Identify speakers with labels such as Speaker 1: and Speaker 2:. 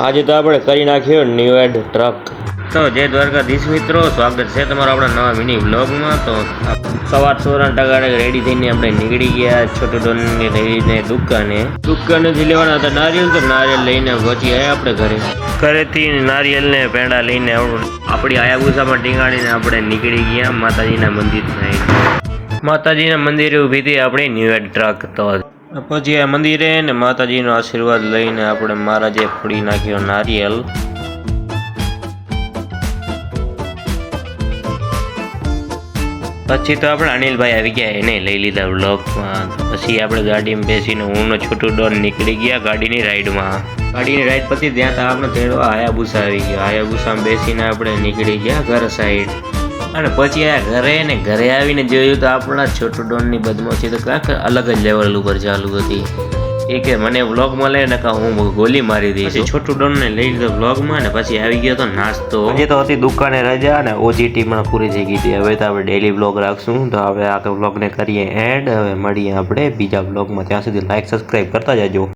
Speaker 1: આજે તો આપણે કરી નાખ્યો ન્યુ એડ ટ્રક. તો જય દ્વારકાધીશ મિત્રો, સ્વાગત છે તમારો આપણા નવા મિની વ્લોગમાં. તો સવાર ટકાડે રેડી થઈને આપણે નીકળી ગયા છોટું ડોનને લઈને દુકાનેથી લેવાના હતા નારિયેલ. તો નારિયેલ લઈને પહોંચી આવ્યા આપણે ઘરેથી નારિયેલને પેંડા લઈને આપણી આયાબુસામાં ટીંગાડીને આપણે નીકળી ગયા માતાજીના મંદિર સાઈડ. માતાજીના મંદિરે ઊભી હતી આપણી ન્યુ એડ ટ્રક. તો પછી આ મંદિરે ને માતાજીનો આશીર્વાદ લઈને આપણે મહારાજે ફોડી નાખ્યો નારિયેલ. પછી તો આપણે અનિલભાઈ આવી ગયા, એને લઈ લીધા વ્લોગમાં. પછી આપણે ગાડીમાં બેસીને હું છોટું ડોન નીકળી ગયા ગાડીની રાઈડમાં. ગાડીની રાઈડ પછી ત્યાં તો આપણે તેડવા હાયાબુસા આવી ગયા. હાયાબુસામાં બેસીને આપણે નીકળી ગયા ઘર સાઈડ. અને પછી આ ઘરે આવીને જોયું તો આપણા છોટું ડોનની બદમાશી તો કાંઈક અલગ જ લેવલ ઉપર ચાલુ હતી. એ કે મને વ્લોગમાં લે ને હું ગોલી મારી દઈશ. પછી છોટું ડોનને લઈ લીધો વ્લોગમાં ને પછી આવી ગયો તો નાસ્તો. હજી તો હતી દુકાને રજા અને OGT પણ પૂરી થઈ ગઈ હતી. હવે તો આપણે ડેલી વ્લોગ રાખશું. તો હવે આ વ્લોગને કરીએ એન્ડ. હવે મળીએ આપણે બીજા વ્લોગમાં. ત્યાં સુધી લાઈક સબસ્ક્રાઈબ કરતા જજો.